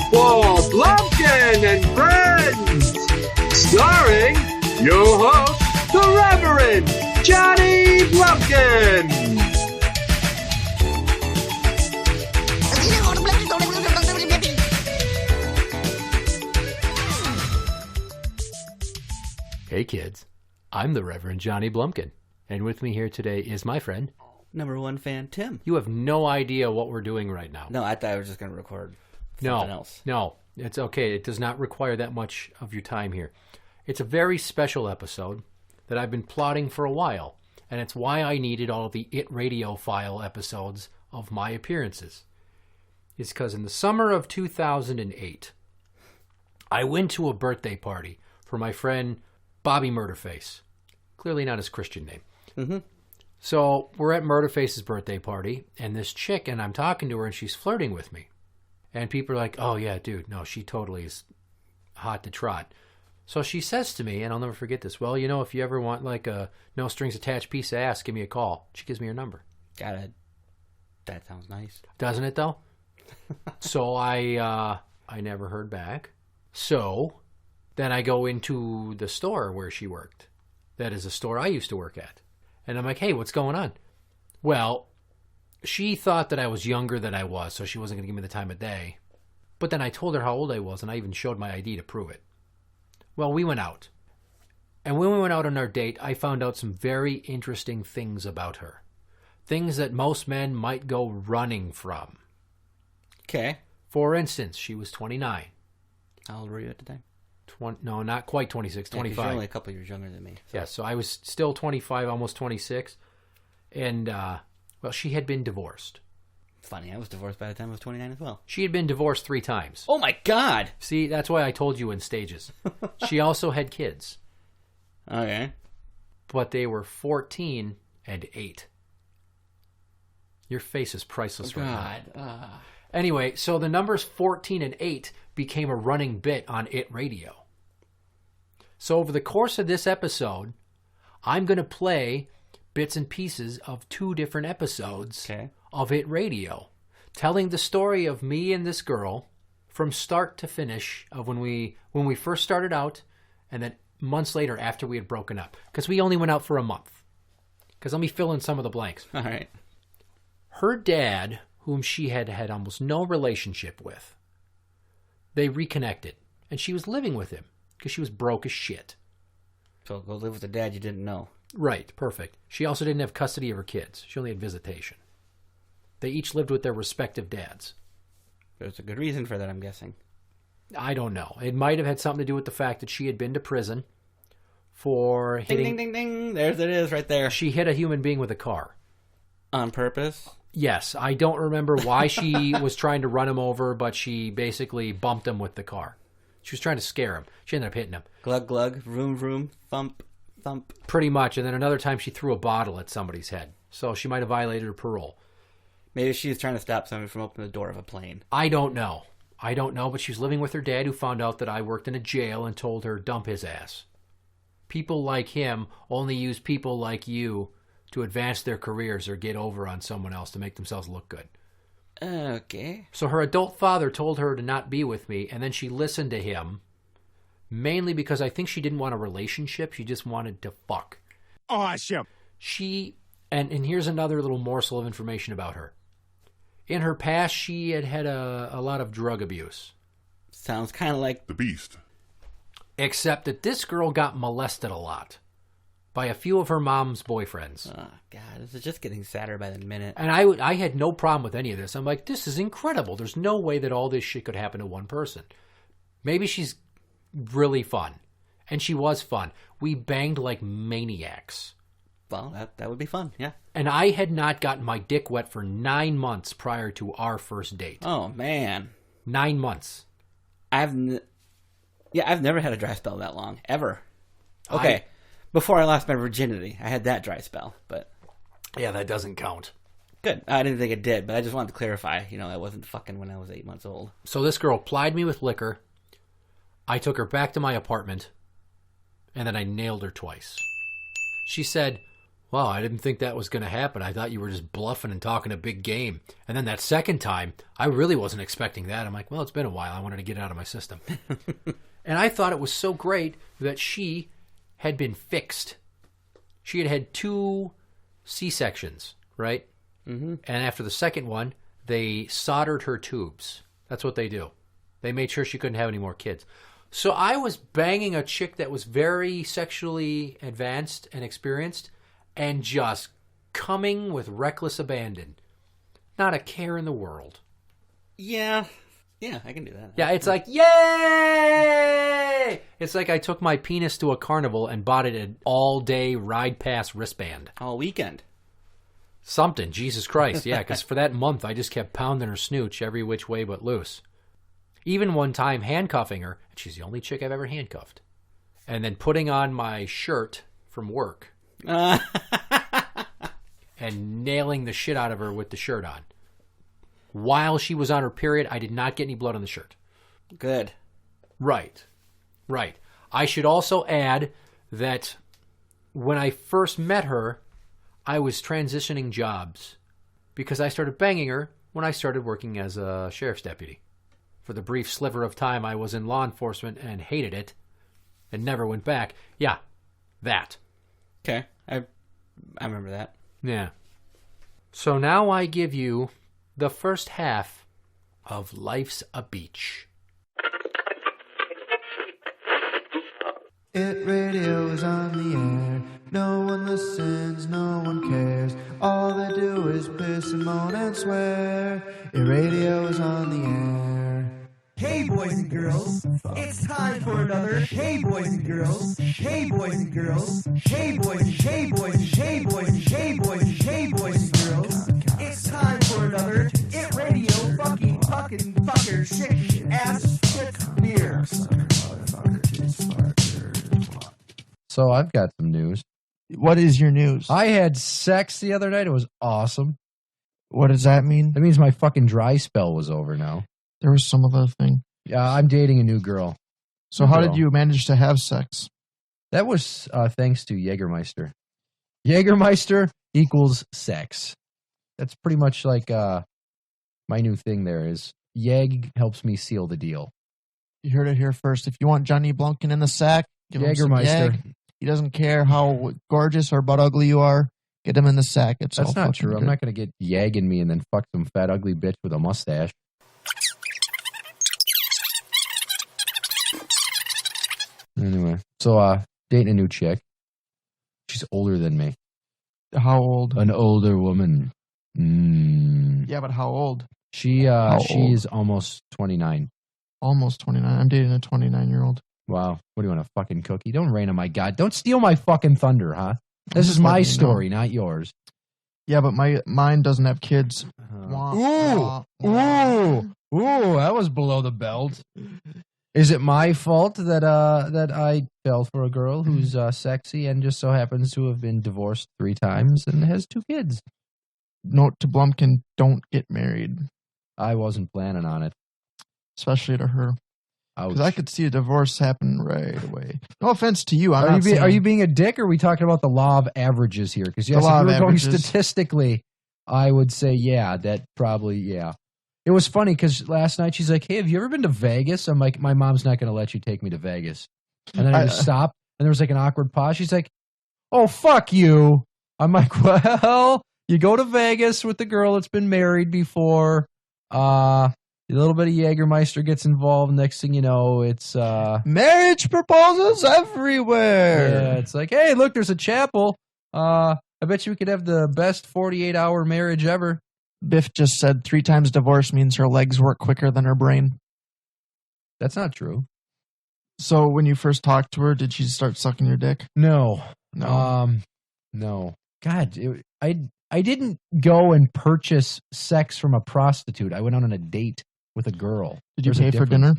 for Blumpkin and Friends, starring your host, the Reverend Johnny Blumpkin. Hey kids, I'm the Reverend Johnny Blumpkin, and with me here today is my friend, number one fan, Tim. You have no idea what we're doing right now. No, I thought I was just going to record something else. No, it's okay. It does not require that much of your time here. It's a very special episode that I've been plotting for a while, and it's why I needed all of the ITradio file episodes of my appearances. It's because in the summer of 2008, I went to a birthday party for my friend Bobby Murderface. Clearly not his Christian name. Mm-hmm. So we're at Murderface's birthday party, and this chick, and I'm talking to her, and she's flirting with me. And people are like, oh, yeah, dude, no, she totally is hot to trot. So she says to me, and I'll never forget this, well, you know, if you ever want like a no-strings-attached piece of ass, give me a call. She gives me her number. Got it. That sounds nice. Doesn't it, though? So I never heard back. So then I go into the store where she worked. That is a store I used to work at. And I'm like, hey, what's going on? Well, she thought that I was younger than I was, so she wasn't going to give me the time of day. But then I told her how old I was, and I even showed my ID to prove it. Well, we went out. And when we went out on our date, I found out some very interesting things about her. Things that most men might go running from. Okay. For instance, she was 29. How old were you at the time? No, not quite 26, 25. You're only a couple years younger than me. So. Yeah, so I was still 25, almost 26. And, well, she had been divorced. Funny, I was divorced by the time I was 29 as well. She had been divorced 3 times. Oh, my God! See, that's why I told you in stages. She also had kids. Okay. But they were 14 and 8. Your face is priceless right now. Anyway, so the numbers 14 and 8 became a running bit on ITradio. So over the course of this episode, I'm going to play bits and pieces of 2 different episodes of ITradio, telling the story of me and this girl from start to finish of when we first started out, and then months later after we had broken up, because we only went out for a month. Because let me fill in some of the blanks. All right. Her dad, whom she had had almost no relationship with, they reconnected, and she was living with him because she was broke as shit. So go live with a dad you didn't know. Right, perfect. She also didn't have custody of her kids. She only had visitation. They each lived with their respective dads. There's a good reason for that, I'm guessing. I don't know. It might have had something to do with the fact that she had been to prison for hitting... Ding, ding, ding, ding. There it is, right there. She hit a human being with a car. On purpose? Yes. I don't remember why she was trying to run him over, but she basically bumped him with the car. She was trying to scare him. She ended up hitting him. Glug, glug, vroom, vroom, thump, thump. Pretty much. And then another time she threw a bottle at somebody's head. So she might have violated her parole. Maybe she was trying to stop somebody from opening the door of a plane. I don't know, but she was living with her dad, who found out that I worked in a jail and told her, dump his ass. People like him only use people like you to advance their careers or get over on someone else to make themselves look good. Okay. So her adult father told her to not be with me, and then she listened to him, mainly because I think she didn't want a relationship. She just wanted to fuck. Awesome. And here's another little morsel of information about her. In her past, she had a lot of drug abuse. Sounds kind of like the Beast. Except that this girl got molested a lot by a few of her mom's boyfriends. Oh, God, this is just getting sadder by the minute. And I had no problem with any of this. I'm like, this is incredible. There's no way that all this shit could happen to one person. Maybe she's really fun. And she was fun. We banged like maniacs. Well, that would be fun, yeah. And I had not gotten my dick wet for 9 months prior to our first date. Oh, man. 9 months. I've never had a dry spell that long, ever. Okay, before I lost my virginity, I had that dry spell, but... Yeah, that doesn't count. Good. I didn't think it did, but I just wanted to clarify. You know, I wasn't fucking when I was 8 months old. So this girl plied me with liquor. I took her back to my apartment, and then I nailed her twice. She said, Wow, I didn't think that was going to happen. I thought you were just bluffing and talking a big game. And then that second time, I really wasn't expecting that. I'm like, well, it's been a while. I wanted to get it out of my system. And I thought it was so great that she had been fixed. She had had 2 C-sections, right? Mm-hmm. And after the second one, they soldered her tubes. That's what they do. They made sure she couldn't have any more kids. So I was banging a chick that was very sexually advanced and experienced, and just coming with reckless abandon. Not a care in the world. Yeah, I can do that. Yeah, it's like, yay! It's like I took my penis to a carnival and bought it an all-day ride pass wristband. All weekend. Something, Jesus Christ, yeah, because for that month I just kept pounding her snooch every which way but loose. Even one time handcuffing her, and she's the only chick I've ever handcuffed, and then putting on my shirt from work. And nailing the shit out of her with the shirt on. While she was on her period, I did not get any blood on the shirt. Good. Right. I should also add that when I first met her, I was transitioning jobs because I started banging her when I started working as a sheriff's deputy. For the brief sliver of time I was in law enforcement and hated it and never went back. Yeah, that. Okay, I remember that. Yeah. So now I give you the first half of Life's a Beach. ITradio is on the air. No one listens, no one cares. All they do is piss and moan and swear. ITradio is on the air. Hey boys and girls, it's time for another Hey boys and girls, Hey boys and girls, Hey boys and hey boys and hey boys and hey boys and hey boys and girls. It's time for another ITradio fucking fucker shit ass shit beer. So I've got some news. What is your news? I had sex the other night. It was awesome. What does that mean? That means my fucking dry spell was over now. There was some other thing. Yeah, I'm dating a new girl. So how did you manage to have sex? That was thanks to Jägermeister. Jägermeister equals sex. That's pretty much like my new thing there is Jäg helps me seal the deal. You heard it here first. If you want Johnny Blumpkin in the sack, give him some Jägermeister. Jäg. He doesn't care how gorgeous or butt ugly you are. Get him in the sack. That's not true. I'm not going to get Jäg in me and then fuck some fat ugly bitch with a mustache. Anyway, so dating a new chick. She's older than me. How old? An older woman. Yeah, but how old? She is almost 29. Almost 29. I'm dating a 29-year-old. Wow. What do you want, a fucking cookie? Don't rain on my god. Don't steal my fucking thunder, huh? This is my story, not yours. Yeah, but mine doesn't have kids. Ooh, that was below the belt. Is it my fault that I fell for a girl who's sexy and just so happens to have been divorced 3 times and has 2 kids? Note to Blumpkin, don't get married. I wasn't planning on it. Especially to her. Because I could see a divorce happen right away. No offense to you. Are you being a dick, or are we talking about the law of averages here? Because yes, if we were going statistically, I would say, yeah, that probably, yeah. It was funny because last night she's like, hey, have you ever been to Vegas? I'm like, my mom's not going to let you take me to Vegas. And then I just stopped, and there was like an awkward pause. She's like, oh, fuck you. I'm like, well, you go to Vegas with the girl that's been married before. A little bit of Jägermeister gets involved. Next thing you know, it's marriage proposals everywhere. Yeah, it's like, hey, look, there's a chapel. I bet you we could have the best 48-hour marriage ever. Biff just said 3 times divorce means her legs work quicker than her brain. That's not true. So when you first talked to her, did she start sucking your dick? No. No. God, I didn't go and purchase sex from a prostitute. I went out on a date with a girl. Did you pay for dinner?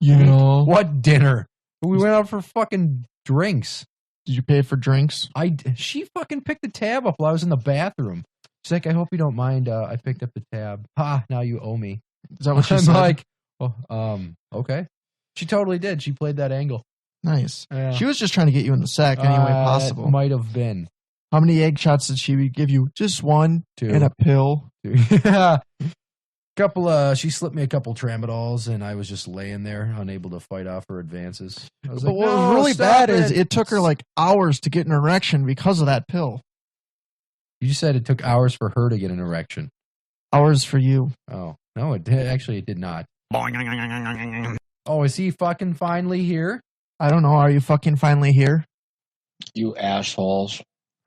Yeah. What dinner? We went out for fucking drinks. Did you pay for drinks? She fucking picked the tab up while I was in the bathroom. She's like, I hope you don't mind. I picked up the tab. Ha, now you owe me. Is that what she said? I'm like, oh, okay. She totally did. She played that angle. Nice. Yeah. She was just trying to get you in the sack any way possible. Might have been. How many egg shots did she give you? Just one. 2. And a pill. Yeah. She slipped me a couple tramadols, and I was just laying there, unable to fight off her advances. I was But like, what "No, was really stop bad is it took her like hours to get an erection because of that pill. You said it took hours for her to get an erection. Hours for you. Oh, no, it did. Actually, it did not. Oh, is he fucking finally here? I don't know. Are you fucking finally here? You assholes.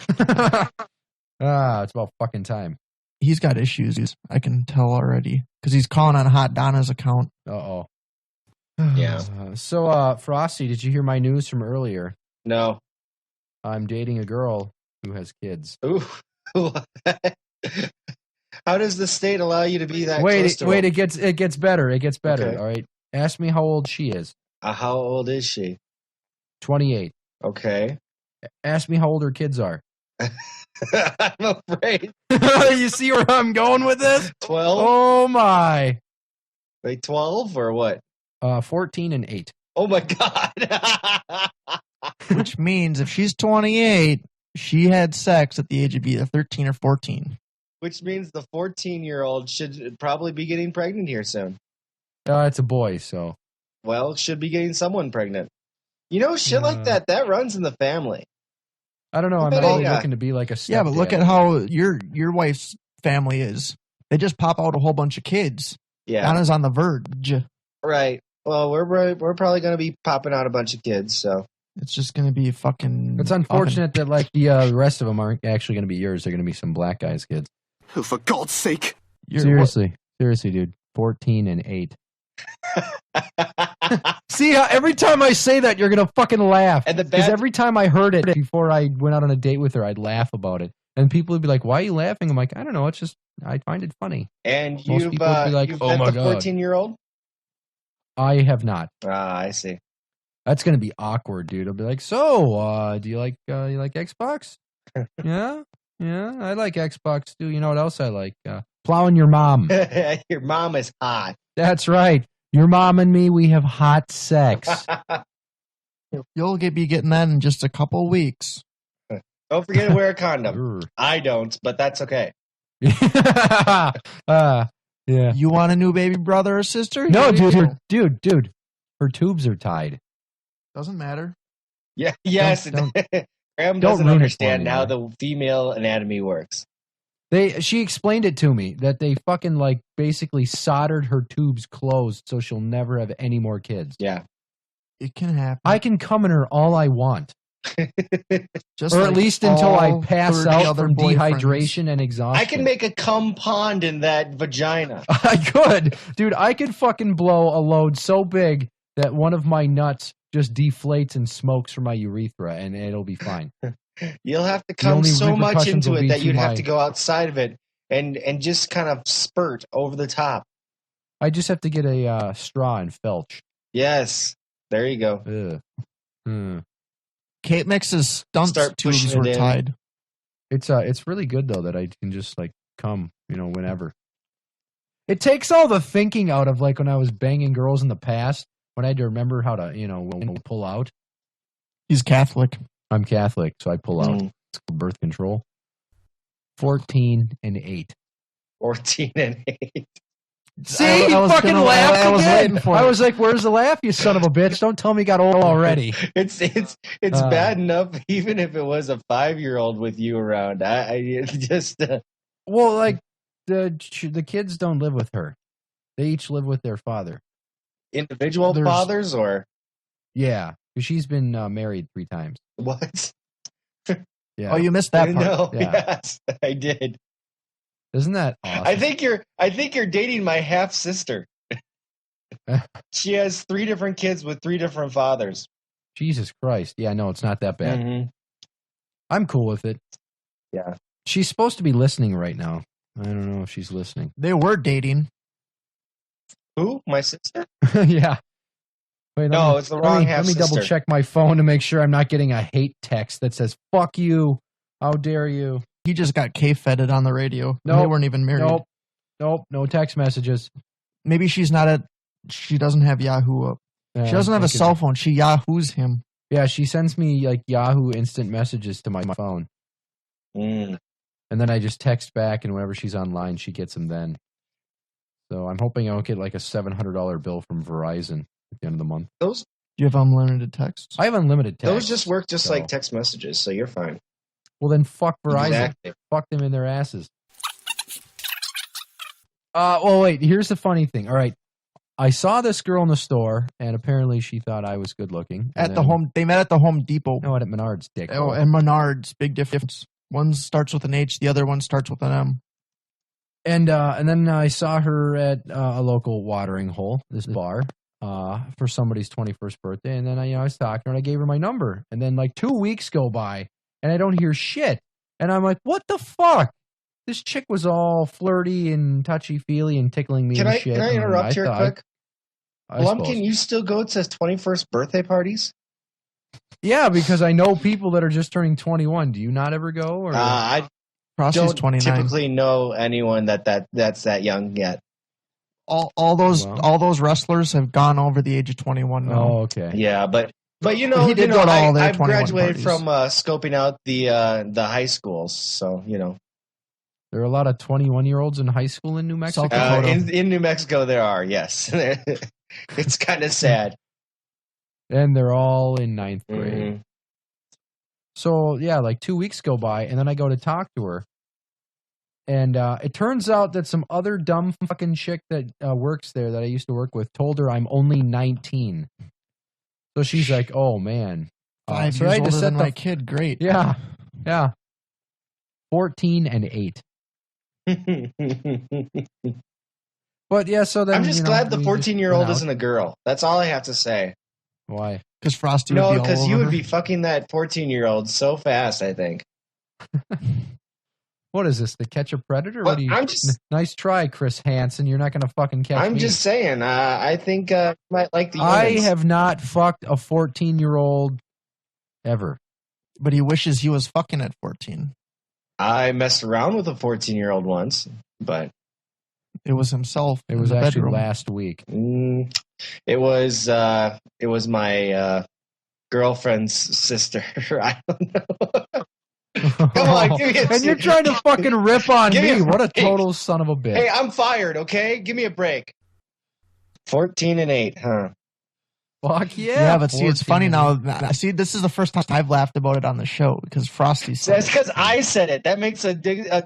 It's about fucking time. He's got issues. I can tell already because he's calling on Hot Donna's account. Uh-oh. Yeah. So, Frosty, did you hear my news from earlier? No. I'm dating a girl who has kids. Ooh. How does the state allow you to be that close to Wait, him? it gets better. It gets better, Okay. all right? Ask me how old she is. How old is she? 28. Okay. Ask me how old her kids are. I'm afraid. You see where I'm going with this? 12? Oh, my. Wait, 12 or what? 14 and 8. Oh, my God. Which means if she's 28, she had sex at the age of either 13 or 14. Which means the 14-year-old should probably be getting pregnant here soon. It's a boy, so. Well, should be getting someone pregnant. You know, shit like that runs in the family. I don't know. I'm not really looking to be like a stepdad. Yeah, but look at how your wife's family is. They just pop out a whole bunch of kids. Yeah. Donna's on the verge. Right. Well, we're probably going to be popping out a bunch of kids, so. It's just going to be fucking... It's unfortunate that like the rest of them aren't actually going to be yours. They're going to be some black guys' kids. Oh, for God's sake. Seriously, dude. 14 and 8. See, every time I say that, you're going to fucking laugh. Because every time I heard it before I went out on a date with her, I'd laugh about it. And people would be like, why are you laughing? I'm like, I don't know. It's just, I find it funny. And Most people would be like, you've oh met my the God. 14-year-old? I have not. I see. That's going to be awkward, dude. I'll be like, so, do you like Xbox? Yeah, I like Xbox too. You know what else I like? Plowing your mom. Your mom is hot. That's right. Your mom and me, we have hot sex. You'll be getting that in just a couple weeks. Don't forget to wear a condom. I don't, but that's okay. Yeah. You want a new baby brother or sister? No, dude. Her tubes are tied. Doesn't matter. Yeah. Yes. Graham doesn't understand how the female anatomy works. She explained it to me that they fucking like basically soldered her tubes closed so she'll never have any more kids. Yeah. It can happen. I can come in her all I want. Just or like at least until I pass 30 out other from boyfriends. dehydration and exhaustion. I can make a cum pond in that vagina. I could. Dude, I could fucking blow a load so big that one of my nuts just deflates and smokes from my urethra, and it'll be fine. You'll have to come only so much repercussions into will it be that to you'd have my- to go outside of it and just kind of spurt over the top. I just have to get a straw and felch. Yes. There you go. Kate Mix's stunt Start tubes pushing it were in. tied. It's really good though that I can just like come, whenever. It takes all the thinking out of like when I was banging girls in the past when I had to remember how to pull out. He's Catholic. I'm Catholic, so I pull out. It's called birth control. 14 and 8. 14 and 8. See, I he was fucking gonna- laughed I was again. waiting for I it. was like, "Where's the laugh, you son of a bitch? Don't tell me you got old already." It's bad enough even if it was a 5-year-old with you around. I just Well, like the kids don't live with her; they each live with their father. individual There's- fathers or Yeah, 'cause she's been married 3 times. what? Yeah. Oh, you missed that part. No, Yeah. yes, I did. Isn't that awesome? I think you're dating my half sister. She has 3 different kids with 3 different fathers. Jesus Christ! Yeah, no, it's not that bad. Mhm. I'm cool with it. Yeah. She's supposed to be listening right now. I don't know if she's listening. They were dating. Who? My sister? Yeah. Wait, No, it's the wrong Let me double half-sister. check my phone to make sure I'm not getting a hate text that says "fuck you." How dare you? He just got K-fedded on the radio. No, they Nope. weren't even married. Nope. No text messages. Maybe she's not she doesn't have Yahoo up. She doesn't have a cell phone. She Yahoo's him. Yeah, she sends me like Yahoo instant messages to my phone. Mm. And then I just text back, and whenever she's online, she gets them then. So I'm hoping I don't get like a $700 bill from Verizon at the end of the month. Do you have unlimited texts? I have unlimited texts. Those just work just like text messages, so you're fine. Well, then fuck Verizon. Exactly. Fuck them in their asses. Well, wait. Here's the funny thing. All right. I saw this girl in the store, and apparently she thought I was good looking. They met at the Home Depot. No, at Menards, dick. Oh, and Menards, big difference. One starts with an H, the other one starts with an M. And then I saw her at a local watering hole, this bar, for somebody's 21st birthday. And then I was talking to her, and I gave her my number. And then like 2 weeks go by, and I don't hear shit. And I'm like, what the fuck? This chick was all flirty and touchy-feely and tickling me and shit. Can I interrupt here quick? Blumpkin, suppose. you still go to 21st birthday parties? Yeah, because I know people that are just turning 21. Do you not ever go? Or I Frosty's don't 29. typically know anyone that's that young yet. All those wrestlers have gone over the age of 21 now. Oh, okay. Yeah, but you know, he did go to all their I've 21 graduated parties. from scoping out the high schools, so you know. There are a lot of 21-year-olds in high school in New Mexico. In New Mexico, there are, yes. It's kind of sad. And they're all in 9th grade. Mm-hmm. So, yeah, like 2 weeks go by, and then I go to talk to her. And it turns out that some other dumb fucking chick that works there that I used to work with told her I'm only 19. So she's like, oh, man. 5 so years I had to older set than my kid. Great. Yeah. 14 and 8. But yeah, so then I'm just glad the 14-year-old isn't a girl. That's all I have to say. Why? Because Frosty would be all over because you would her. be fucking that 14-year-old so fast, I think. What is this, the Catch a Predator? Well, What do you? I'm just- Nice try, Chris Hansen. You're not going to fucking catch me. I'm just saying, I think you might like the I youngins. have not fucked a 14-year-old ever. But he wishes he was fucking at 14. I messed around with a 14-year-old once, but It was himself. It was in the actually bedroom. last week. it was my girlfriend's sister. I don't know. Come on, give me a And you're trying to fucking rip on Give me me. a What a break. total son of a bitch. Hey, I'm fired, okay? Give me a break. 14 and 8, huh? Fuck yeah. Yeah, but see, it's 14 funny and now. See, this is the first time I've laughed about it on the show because Frosty said That's because I said it. That makes a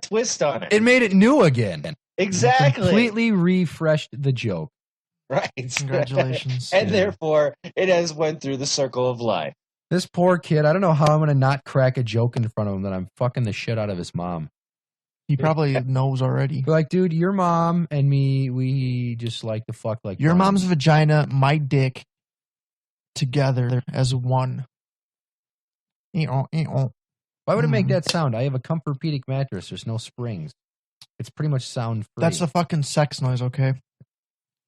twist on it. It made it new again. Exactly. Completely refreshed the joke. Right. Congratulations. And therefore, it has went through the circle of life. This poor kid, I don't know how I'm going to not crack a joke in front of him that I'm fucking the shit out of his mom. He probably knows already. Like, dude, your mom and me, we just like to fuck like Your moms. mom's vagina, my dick, together as one. Why would it make that sound? I have a Comfortpedic mattress. There's no springs. It's pretty much sound free. That's a fucking sex noise, okay?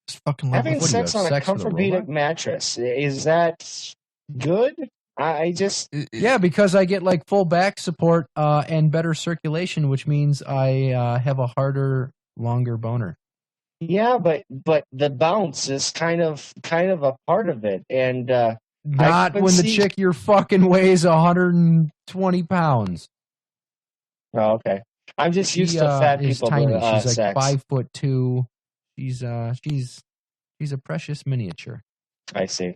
Just fucking love Having it. sex on a sex with a Comfortpedic robot? mattress, is that good? I just... Yeah, because I get like full back support and better circulation, which means I have a harder, longer boner. Yeah, but the bounce is kind of a part of it, and Not when the chick you're fucking weighs 120 pounds. Oh, okay. I'm just used to fat is people. tiny. Doing, She's like sex. 5'2". She's a precious miniature. I see.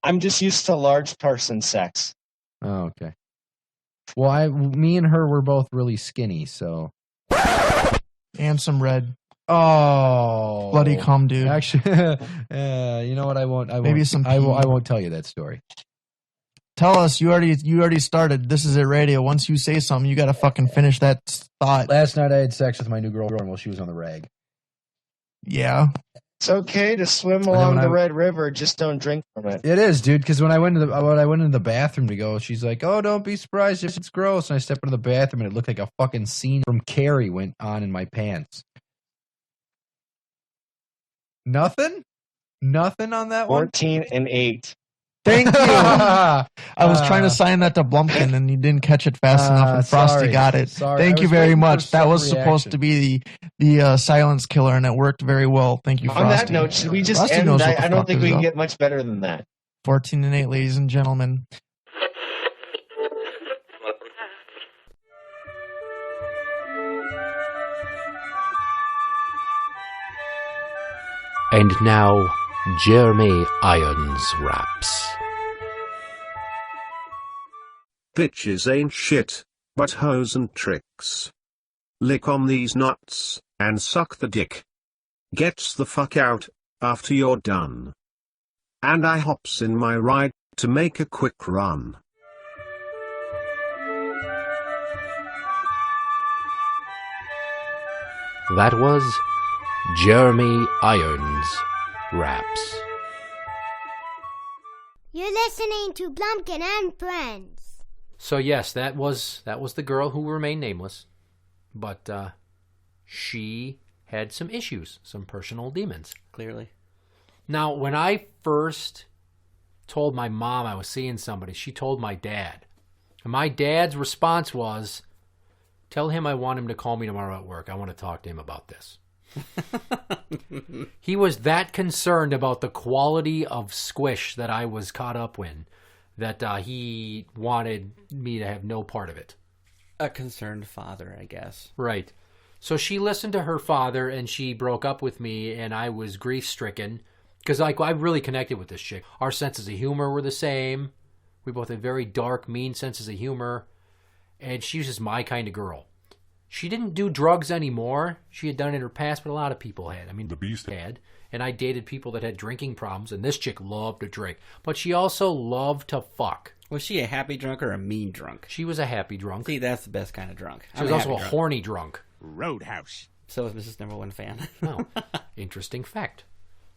I'm just used to large person sex. Oh, okay. Well, me and her were both really skinny, so. And some red. Oh, Bloody cum, dude. Actually, you know what? I won't. Maybe some I pee. won't tell you that story. Tell us, you already started. This is ITradio. Once you say something, you got to fucking finish that thought. Last night I had sex with my new girlfriend while she was on the rag. Yeah. It's okay to swim then along when the I- Red River, just don't drink from it. It is, dude. Because when I went into the bathroom to go, she's like, "Oh, don't be surprised if it's gross." And I stepped into the bathroom, and it looked like a fucking scene from Carrie went on in my pants. Nothing on that one. 14 and 8. Thank you. I was trying Uh, to sign that to Blumpkin, and you didn't catch it fast enough, and Frosty sorry. got it. Sorry. Thank I you was very waiting for much. That some was supposed reaction. to be the silence killer, and it worked very well. Thank you, Frosty. On that note, should we just Frosty end? knows what the I don't fuck think is we can up. get much better than that. 14 and 8, ladies and gentlemen. And now, Jeremy Irons raps. Bitches ain't shit, but hoes and tricks. Lick on these nuts, and suck the dick. Gets the fuck out, after you're done. And I hops in my ride, to make a quick run. That was Jeremy Irons raps. You're listening to Blumpkin&Friends. So yes, that was the girl who remained nameless, but she had some issues, some personal demons. Clearly. Now, when I first told my mom I was seeing somebody, she told my dad. And my dad's response was, tell him I want him to call me tomorrow at work. I want to talk to him about this. He was that concerned about the quality of squish that I was caught up in that he wanted me to have no part of it. A concerned father, I guess. Right. So she listened to her father and she broke up with me, and I was grief-stricken because I really connected with this chick. Our senses of humor were the same. We both had very dark, mean senses of humor. And she was just my kind of girl. She didn't do drugs anymore. She had done it in her past, but a lot of people had. I mean, the Beast had. And I dated people that had drinking problems, and this chick loved to drink. But she also loved to fuck. Was she a happy drunk or a mean drunk? She was a happy drunk. See, that's the best kind of drunk. She was also a horny drunk. Roadhouse. So is Mrs. Number One fan. Oh, interesting fact.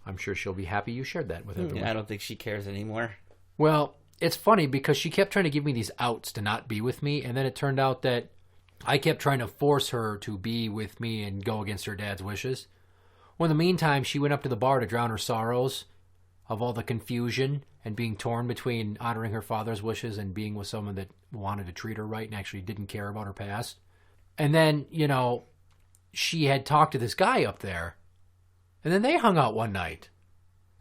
I'm sure she'll be happy you shared that with everyone. Yeah, I don't think she cares anymore. Well, it's funny because she kept trying to give me these outs to not be with me, and then it turned out that I kept trying to force her to be with me and go against her dad's wishes. Well, in the meantime, she went up to the bar to drown her sorrows of all the confusion and being torn between honoring her father's wishes and being with someone that wanted to treat her right and actually didn't care about her past. And then, she had talked to this guy up there, and then they hung out one night.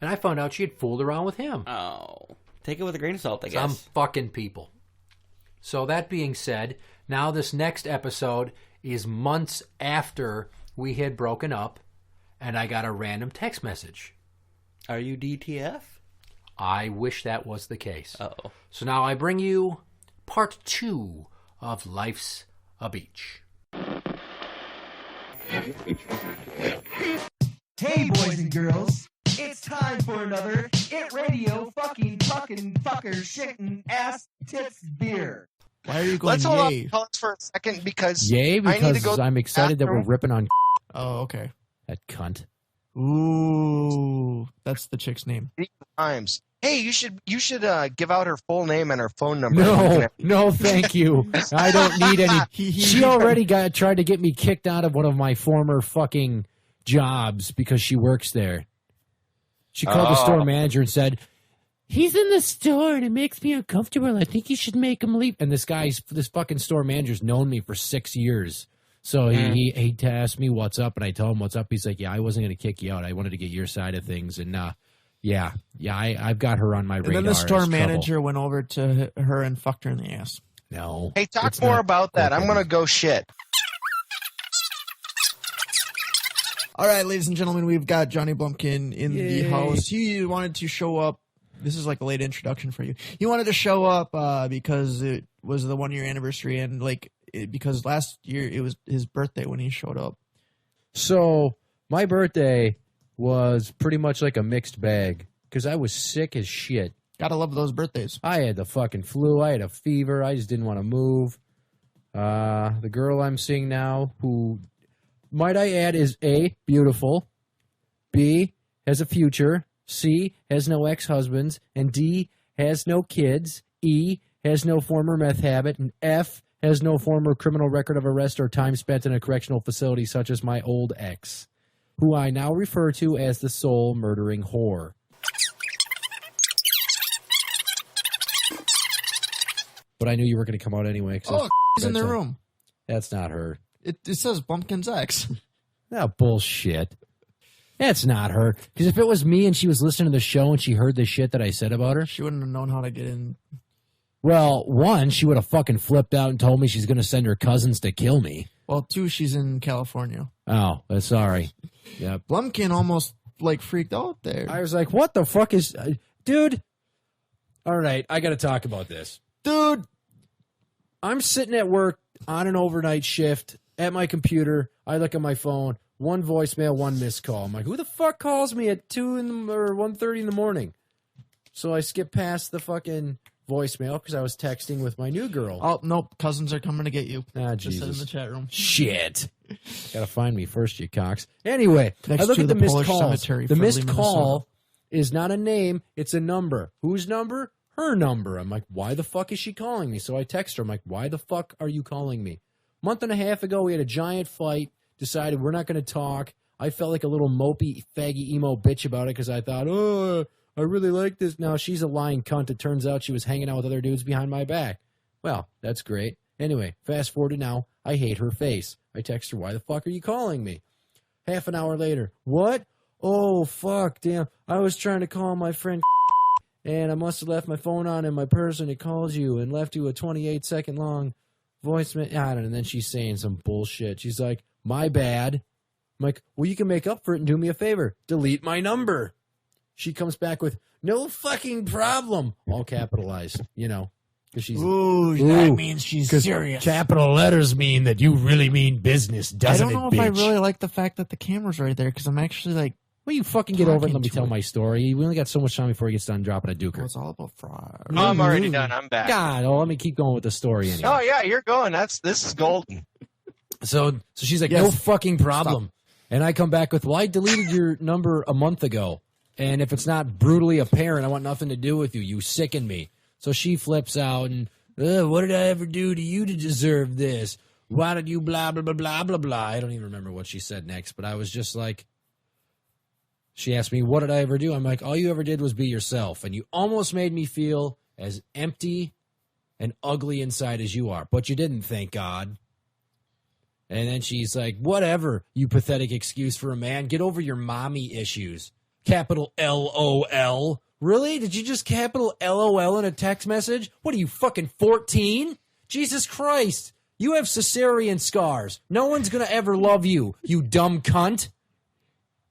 And I found out she had fooled around with him. Oh. Take it with a grain of salt, I guess. Some fucking people. So that being said, now this next episode is months after we had broken up, and I got a random text message. Are you DTF? I wish that was the case. Uh-oh. So now I bring you part 2 of Life's a Beach. Hey, boys and girls, it's time for another ITradio fucker shitting ass tits beer. Why are you going Let's hold yay? on pause for a second because Yay, I need to because go I'm excited that we're ripping on Oh, okay. that cunt. Ooh, that's the chick's name. times. Hey, you should give out her full name and her phone number. No, thank you. I don't need any. She already tried to get me kicked out of one of my former fucking jobs because she works there. She called the store manager and said, "He's in the store and it makes me uncomfortable. I think you should make him leave." And this fucking store manager's known me for 6 years. So he asked me what's up, and I told him what's up. He's like, "Yeah, I wasn't going to kick you out. I wanted to get your side of things." And I've got her on my radar. And then the store manager went over to her and fucked her in the ass. No. Hey, talk more about that. I'm going to go shit. All right, ladies and gentlemen, we've got Johnny Blumpkin in the house. He wanted to show up. This is like a late introduction for you. He wanted to show up because it was the 1 year anniversary, and because last year it was his birthday when he showed up. So my birthday was pretty much like a mixed bag because I was sick as shit. Gotta love those birthdays. I had the fucking flu. I had a fever. I just didn't want to move. The girl I'm seeing now, who, might I add, is A, beautiful, B, has a future, C, has no ex-husbands, and D, has no kids, E, has no former meth habit, and F, has no former criminal record of arrest or time spent in a correctional facility such as my old ex, who I now refer to as the soul murdering whore. But I knew you were going to come out anyway. Oh, he's in their room. That's not her. It says Bumpkin's ex. No, bullshit. That's not her. Because if it was me and she was listening to the show and she heard the shit that I said about her, she wouldn't have known how to get in. Well, one, she would have fucking flipped out and told me she's going to send her cousins to kill me. Well, two, she's in California. Oh, sorry. Yeah. Blumpkin almost like freaked out there. I was like, what the fuck is... dude, all right, I got to talk about this. Dude, I'm sitting at work on an overnight shift at my computer. I look at my phone, 1 voicemail, 1 missed call. I'm like, who the fuck calls me at 2 or 1:30 in the morning? So I skip past the fucking voicemail because I was texting with my new girl. Oh, nope. Cousins are coming to get you. Ah, Just Jesus. in the chat room. Shit. Gotta find me first, you cocks. Anyway, Next I look to at the the missed Polish calls. cemetery, The missed Friendly, call is not a name, it's a number. Whose number? Her number. I'm like, why the fuck is she calling me? So I text her. I'm like, why the fuck are you calling me? Month and a half ago, we had a giant fight, decided we're not going to talk. I felt like a little mopey, faggy, emo bitch about it because I thought, oh, I really like this. Now, she's a lying cunt. It turns out she was hanging out with other dudes behind my back. Well, that's great. Anyway, fast forward to now. I hate her face. I text her, why the fuck are you calling me? Half an hour later, what? Oh, fuck, damn. I was trying to call my friend and I must have left my phone on in my purse and it calls you and left you a 28-second long voicemail. I don't know. And then she's saying some bullshit. She's like, my bad. I'm like, well, you can make up for it and do me a favor. Delete my number. She comes back with, no fucking problem. All capitalized, you know. She's, Ooh, that means she's serious. Capital letters mean that you really mean business, doesn't it, I don't know bitch? if I really like the fact that the camera's right there because I'm actually like, well, you fucking get over it and let me talking tell to my story. We only got so much time before he gets done dropping a duker. well, it's all about fraud. Oh, I'm already done. I'm back. God, well, let me keep going with the story anyway. Oh yeah, you're going. This is golden. So she's like, Yes. no fucking problem. And I come back with, well, I deleted your number a month ago. And if it's not brutally apparent, I want nothing to do with you. You sicken me. So she flips out and, what did I ever do to you to deserve this? Why did you blah, blah, blah, blah, blah, blah. I don't even remember what she said next, but I was just like, she asked me, what did I ever do? I'm like, all you ever did was be yourself. And you almost made me feel as empty and ugly inside as you are. But you didn't, thank God. And then she's like, whatever, you pathetic excuse for a man. Get over your mommy issues. Capital LOL. Really? Did you just capital LOL in a text message? What are you, fucking 14? Jesus Christ. You have cesarean scars. No one's going to ever love you, you dumb cunt.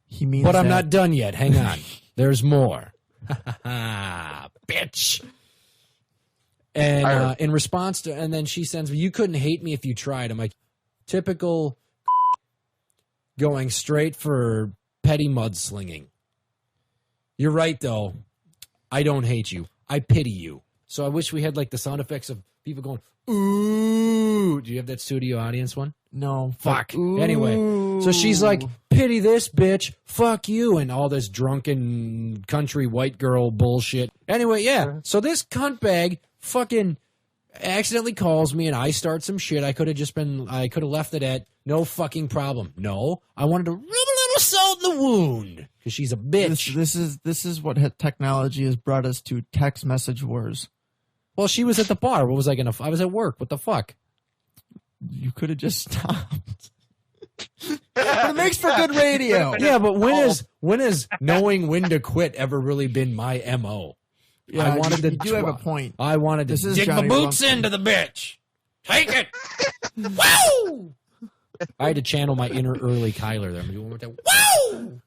He means But I'm that. not done yet. Hang on. There's more. Bitch. And in response to, and then she sends me, you couldn't hate me if you tried. I'm like, typical going straight for petty mudslinging. You're right, though. I don't hate you. I pity you. So I wish we had like the sound effects of people going, ooh. Do you have that studio audience one? No. Fuck. Ooh. Anyway, so she's like, pity this bitch. Fuck you. And all this drunken country white girl bullshit. Anyway, yeah. So this cunt bag fucking accidentally calls me and I start some shit. I could have left it at no fucking problem. No, I wanted to rub a little salt in the wound because she's a bitch. This is what technology has brought us to: text message wars. Well, she was at the bar. What was I gonna? I was at work. What the fuck? You could have just stopped. But it makes for good radio. Yeah, but when has knowing when to quit ever really been my MO? Yeah, I wanted you to. do have a point. I wanted to dig my boots into the bitch. Take it. Woo! I had to channel my inner early Kyler there. I'm doing with that. Woo!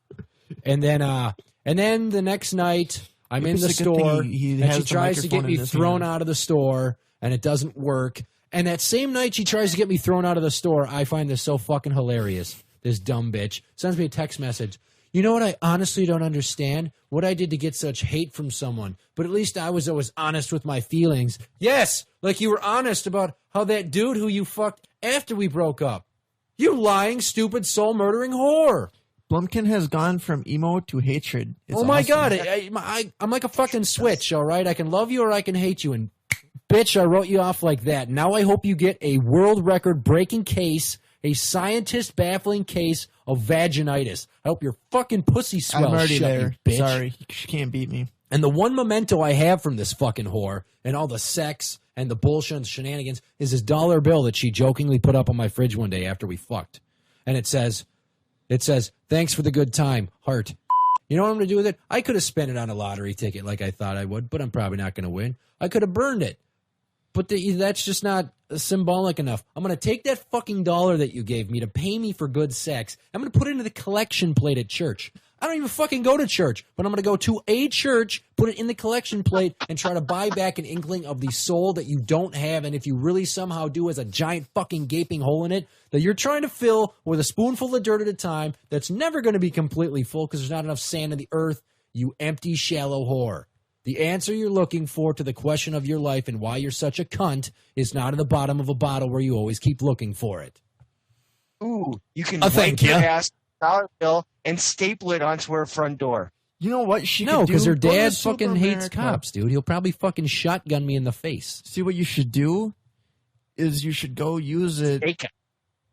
And then the next night, I'm in the store, and she tries to get me thrown out of the store, and it doesn't work. And that same night she tries to get me thrown out of the store, I find this so fucking hilarious. This dumb bitch sends me a text message. You know what I honestly don't understand? What I did to get such hate from someone. But at least I was always honest with my feelings. Yes, like you were honest about how that dude who you fucked after we broke up. You lying, stupid, soul-murdering whore. Blumpkin has gone from emo to hatred. It's my awesome. God. I'm like a fucking switch, all right? I can love you or I can hate you. And, bitch, I wrote you off like that. Now I hope you get a world record-breaking case, a scientist-baffling case of vaginitis. I hope your fucking pussy swells. I'm already shut, there. you bitch. Sorry, she can't beat me. And the one memento I have from this fucking whore and all the sex and the bullshit and shenanigans is this dollar bill that she jokingly put up on my fridge one day after we fucked. And it says, thanks for the good time, heart. You know what I'm going to do with it? I could have spent it on a lottery ticket like I thought I would, but I'm probably not going to win. I could have burned it. But that's just not symbolic enough. I'm going to take that fucking dollar that you gave me to pay me for good sex. I'm going to put it into the collection plate at church. I don't even fucking go to church, but I'm going to go to a church, put it in the collection plate, and try to buy back an inkling of the soul that you don't have, and if you really somehow do, has a giant fucking gaping hole in it that you're trying to fill with a spoonful of dirt at a time that's never going to be completely full because there's not enough sand in the earth, you empty, shallow whore. The answer you're looking for to the question of your life and why you're such a cunt is not at the bottom of a bottle where you always keep looking for it. Ooh, you can wipe your ass dollar bill and staple it onto her front door. You know what she No, could do? because her Go to dad Super fucking hates America. cops, dude. He'll probably fucking shotgun me in the face. See, what you should do is you should go use it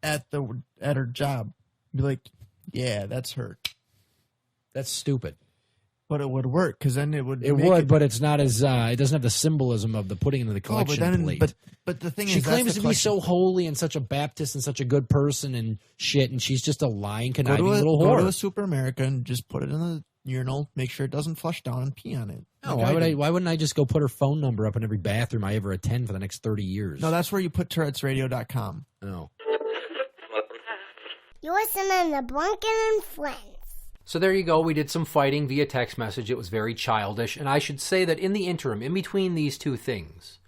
at her job. Be like, yeah, that's her. That's stupid. But it would work, because then it would. It would, but it's not as. It doesn't have the symbolism of the putting into the collection plate. But the thing she is, claims that's to the be so holy and such a Baptist and such a good person and shit, and she's just a lying, conniving little Go whore. to a Super America and just put it in the urinal. Make sure it doesn't flush down and pee on it. No, Like why wouldn't I just go put her phone number up in every bathroom I ever attend for the next 30 years? No, that's where you put Tourette'sRadio.com. No. You're listening to Blumpkin and Friends. So there you go. We did some fighting via text message. It was very childish. And I should say that in the interim, in between these two things,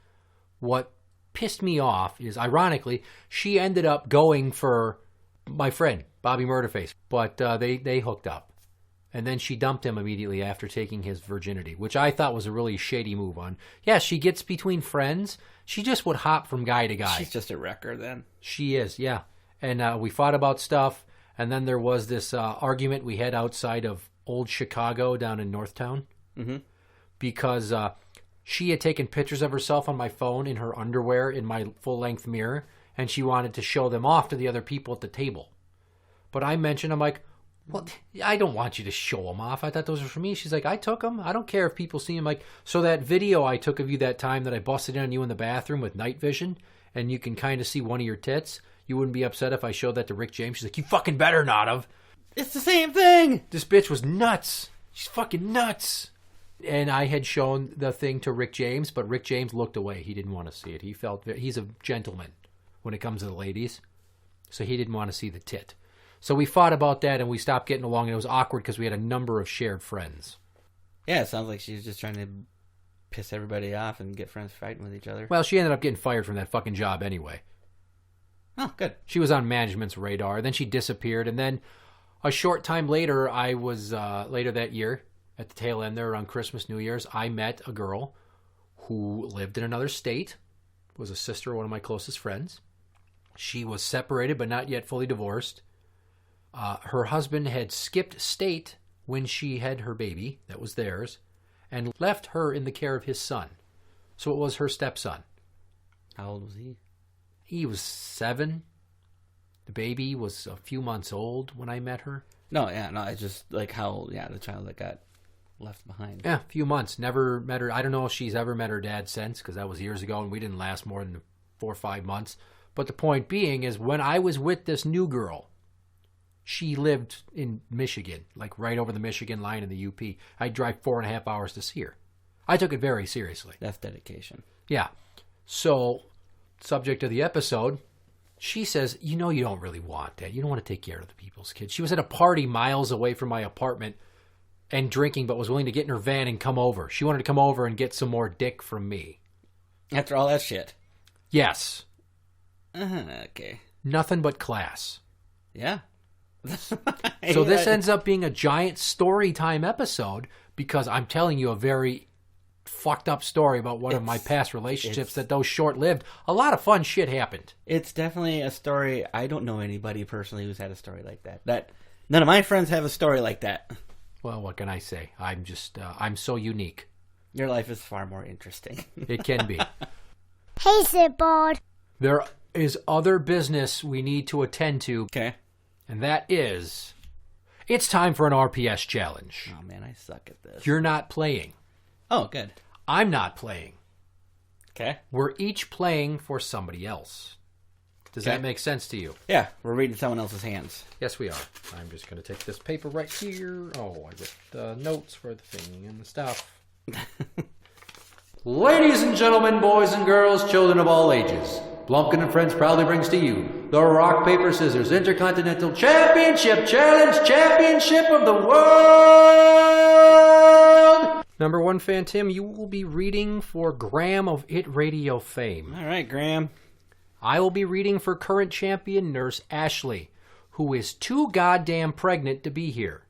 what pissed me off is, ironically, she ended up going for my friend, Bobby Murderface. But they hooked up. And then she dumped him immediately after taking his virginity, which I thought was a really shady move on. Yeah, she gets between friends. She just would hop from guy to guy. She's just a wrecker then. She is, yeah. And we fought about stuff. And then there was this argument we had outside of Old Chicago down in Northtown. Mm-hmm. Because she had taken pictures of herself on my phone in her underwear in my full-length mirror. And she wanted to show them off to the other people at the table. But I mentioned, I'm like, well, I don't want you to show them off. I thought those were for me. She's like, I took them. I don't care if people see them. Like, so that video I took of you that time that I busted in on you in the bathroom with night vision, and you can kind of see one of your tits, you wouldn't be upset if I showed that to Rick James. She's like, you fucking better not have. It's the same thing. This bitch was nuts. She's fucking nuts. And I had shown the thing to Rick James, but Rick James looked away. He didn't want to see it. He felt he's a gentleman when it comes to the ladies, so he didn't want to see the tit. So we fought about that, and we stopped getting along, and it was awkward because we had a number of shared friends. Yeah, it sounds like she's just trying to piss everybody off and get friends fighting with each other. Well, she ended up getting fired from that fucking job anyway. Oh, good. She was on management's radar. Then she disappeared, and then a short time later, I was, later that year, at the tail end there around Christmas, New Year's, I met a girl who lived in another state, was a sister of one of my closest friends. She was separated, but not yet fully divorced. Her husband had skipped state when she had her baby, that was theirs, and left her in the care of his son. So it was her stepson. How old was he? He was 7. The baby was a few months old when I met her. No, it's just like how old, the child that got left behind. Yeah, a few months. Never met her. I don't know if she's ever met her dad since, because that was years ago, and we didn't last more than 4 or 5 months. But the point being is, when I was with this new girl, she lived in Michigan, like right over the Michigan line in the UP. I'd drive 4.5 hours to see her. I took it very seriously. That's dedication. Yeah. So, subject of the episode, she says, you know, you don't really want that. You don't want to take care of the people's kids. She was at a party miles away from my apartment and drinking, but was willing to get in her van and come over. She wanted to come over and get some more dick from me. After all that shit. Yes. Okay. Nothing but class. Yeah. So this ends up being a giant story time episode because I'm telling you a very fucked up story about one of my past relationships that, though short-lived, a lot of fun shit happened. It's definitely a story. I don't know anybody personally who's had a story like that. None of my friends have a story like that. Well, what can I say? I'm just, I'm so unique. Your life is far more interesting. It can be. Hey, Sipboard. There is other business we need to attend to. Okay. And that is, it's time for an RPS challenge. Oh, man, I suck at this. You're not playing. Oh, good. I'm not playing. Okay. We're each playing for somebody else. Does that make sense to you? Yeah, we're reading someone else's hands. Yes, we are. I'm just going to take this paper right here. Oh, I get the notes for the thing and the stuff. Ladies and gentlemen, boys and girls, children of all ages, Blumpkin and Friends proudly brings to you the Rock, Paper, Scissors Intercontinental Championship Challenge Championship of the World! Number 1 fan Tim, you will be reading for Graham of ITradio fame. All right, Graham. I will be reading for current champion Nurse Ashley, who is too goddamn pregnant to be here.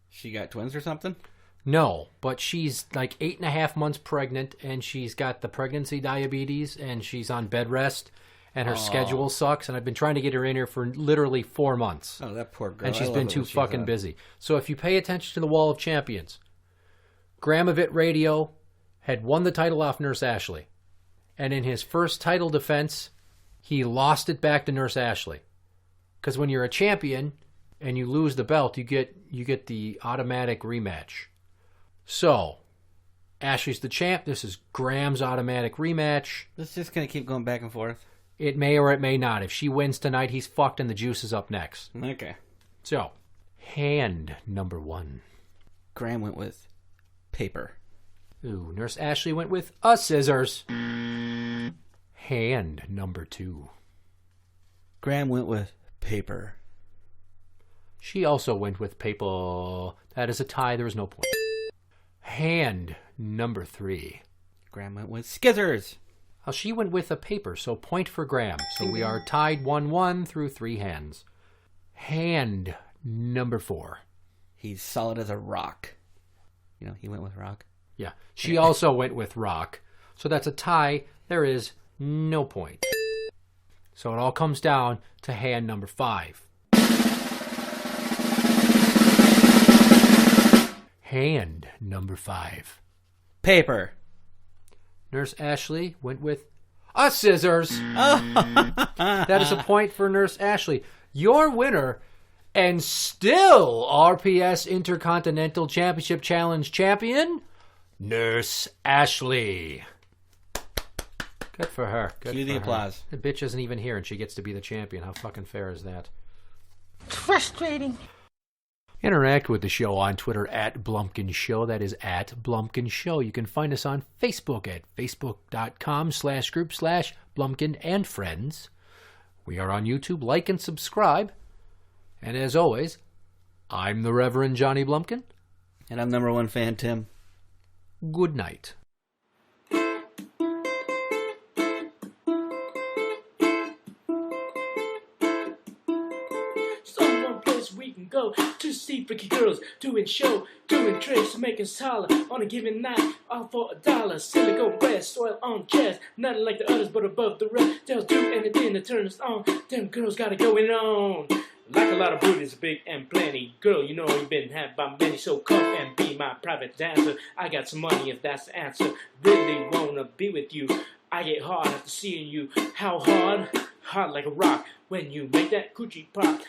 She got twins or something? No, but she's like 8.5 months pregnant, and she's got the pregnancy diabetes, and she's on bed rest, and her schedule sucks, and I've been trying to get her in here for literally 4 months. Oh, that poor girl. And she's been too fucking busy. So if you pay attention to the Wall of Champions, Graham of ITradio had won the title off Nurse Ashley, and in his first title defense, he lost it back to Nurse Ashley. Because when you're a champion and you lose the belt, you get the automatic rematch. So, Ashley's the champ. This is Graham's automatic rematch. It's just going to keep going back and forth. It may or it may not. If she wins tonight, he's fucked and the juice is up next. Okay. So, hand number 1. Graham went with paper. Ooh, Nurse Ashley went with a scissors. Hand number 2. Graham went with paper. She also went with paper. That is a tie. There is no point. Hand number 3. Graham went with scissors. Well, she went with a paper, so point for Graham. So we are tied 1-1 through 3 hands. Hand number 4. He's solid as a rock. You know, he went with rock. Yeah. She also went with rock. So that's a tie. There is no point. So it all comes down to hand number 5. Hand number 5. Paper. Nurse Ashley went with a scissors. That is a point for Nurse Ashley. Your winner and still RPS Intercontinental Championship Challenge champion, Nurse Ashley. Good for her. Good Cue the applause. The bitch isn't even here and she gets to be the champion. How fucking fair is that? Frustrating. Interact with the show on Twitter at Blumpkin Show. That is at Blumpkin Show. You can find us on Facebook at facebook.com/group/Blumpkin&Friends. We are on YouTube. Like and subscribe. And as always, I'm the Reverend Johnny Blumpkin. And I'm number 1 fan Tim. Good night. We can go to see freaky girls doing show, doing tricks, making holler on a given night, all for $1. Silicone breast, soil on chest, nothing like the others but above the rest. They'll do anything to turn us on. Them girls got it going on. Like a lot of booties, big and plenty. Girl, you know you've been had by many, so come and be my private dancer. I got some money if that's the answer. Really wanna be with you. I get hard after seeing you. How hard? Hard like a rock when you make that coochie pop.